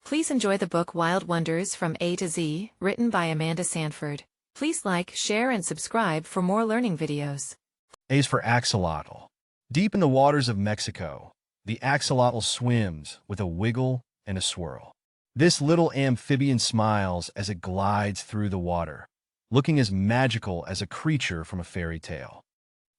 Please enjoy the book Wild Wonders from A to Z, written by Amanda Sanford. Please like, share, and subscribe for more learning videos. A is for axolotl. Deep in the waters of Mexico, the axolotl swims with a wiggle and a swirl. This little amphibian smiles as it glides through the water, looking as magical as a creature from a fairy tale.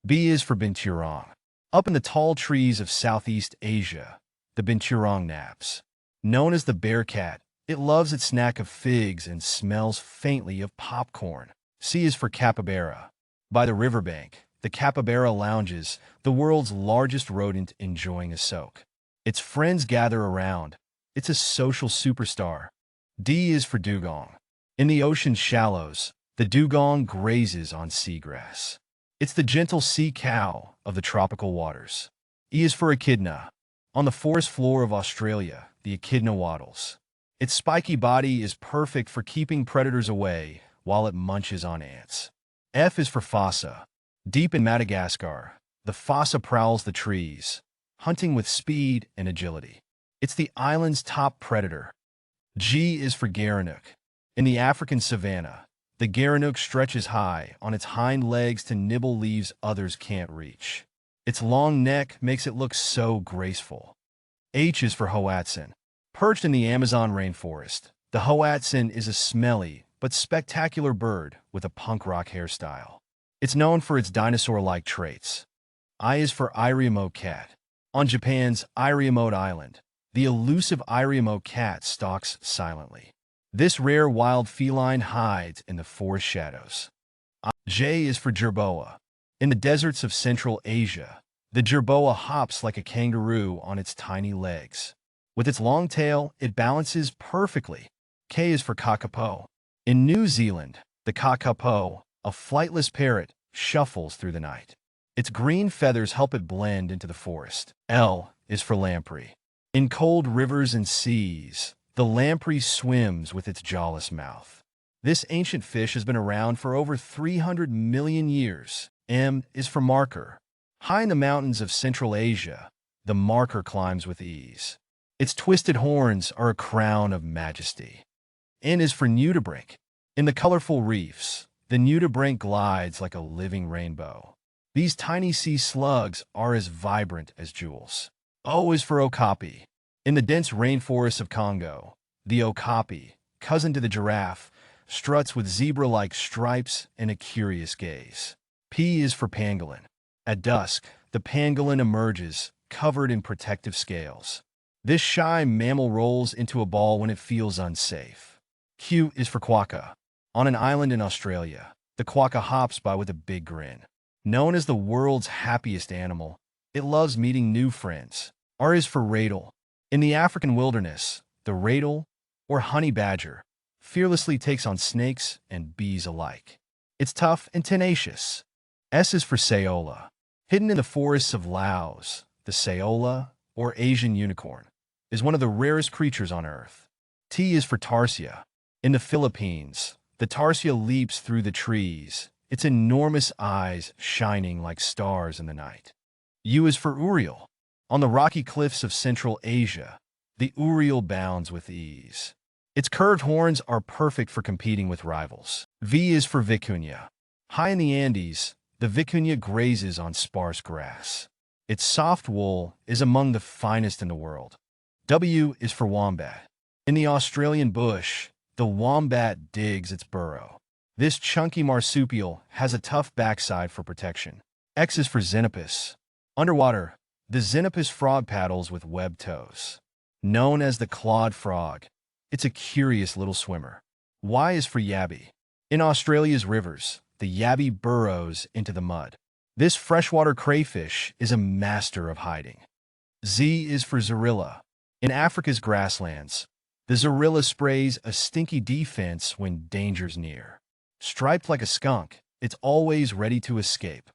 B is for binturong. Up in the tall trees of Southeast Asia, the binturong naps. Known as the bear cat, it loves its snack of figs and smells faintly of popcorn. C is for capybara. By the riverbank, the capybara lounges, the world's largest rodent enjoying a soak. Its friends gather around. It's a social superstar. D is for dugong. In the ocean's shallows, the dugong grazes on seagrass. It's the gentle sea cow of the tropical waters. E is for echidna. On the forest floor of Australia, the echidna waddles. Its spiky body is perfect for keeping predators away while it munches on ants. F is for fossa. Deep in Madagascar, the fossa prowls the trees, hunting with speed and agility. It's the island's top predator. G is for gerenuk. In the African savanna, the gerenuk stretches high on its hind legs to nibble leaves others can't reach. Its long neck makes it look so graceful. H is for hoatzin. Perched in the Amazon rainforest, the hoatzin is a smelly but spectacular bird with a punk rock hairstyle. It's known for its dinosaur-like traits. I is for Iriomo cat. On Japan's Iriomote Island, the elusive Iriomo cat stalks silently. This rare wild feline hides in the forest shadows. J is for jerboa. In the deserts of Central Asia, the jerboa hops like a kangaroo on its tiny legs. With its long tail, it balances perfectly. K is for kakapo. In New Zealand, the kakapo, a flightless parrot, shuffles through the night. Its green feathers help it blend into the forest. L is for lamprey. In cold rivers and seas, the lamprey swims with its jawless mouth. This ancient fish has been around for over 300 million years. M is for marker. High in the mountains of Central Asia, the marker climbs with ease. Its twisted horns are a crown of majesty. N is for nudibranch. In the colorful reefs, the nudibranch glides like a living rainbow. These tiny sea slugs are as vibrant as jewels. O is for okapi. In the dense rainforests of Congo, the okapi, cousin to the giraffe, struts with zebra-like stripes and a curious gaze. P is for pangolin. At dusk, the pangolin emerges, covered in protective scales. This shy mammal rolls into a ball when it feels unsafe. Q is for quokka. On an island in Australia, the quokka hops by with a big grin. Known as the world's happiest animal, it loves meeting new friends. R is for radel. In the African wilderness, the radel, or honey badger, fearlessly takes on snakes and bees alike. It's tough and tenacious. S is for saola. Hidden in the forests of Laos, the saola, or Asian unicorn, is one of the rarest creatures on Earth. T is for tarsia. In the Philippines, the tarsia leaps through the trees, its enormous eyes shining like stars in the night. U is for urial. On the rocky cliffs of Central Asia, the urial bounds with ease. Its curved horns are perfect for competing with rivals. V is for vicuña. High in the Andes, the vicuña grazes on sparse grass. Its soft wool is among the finest in the world. W is for wombat. In the Australian bush, the wombat digs its burrow. This chunky marsupial has a tough backside for protection. X is for xenopus. Underwater, the xenopus frog paddles with webbed toes. Known as the clawed frog, it's a curious little swimmer. Y is for yabby. In Australia's rivers, the yabby burrows into the mud. This freshwater crayfish is a master of hiding. Z is for Zorilla. In Africa's grasslands, the Zorilla sprays a stinky defense when danger's near. Striped like a skunk, it's always ready to escape.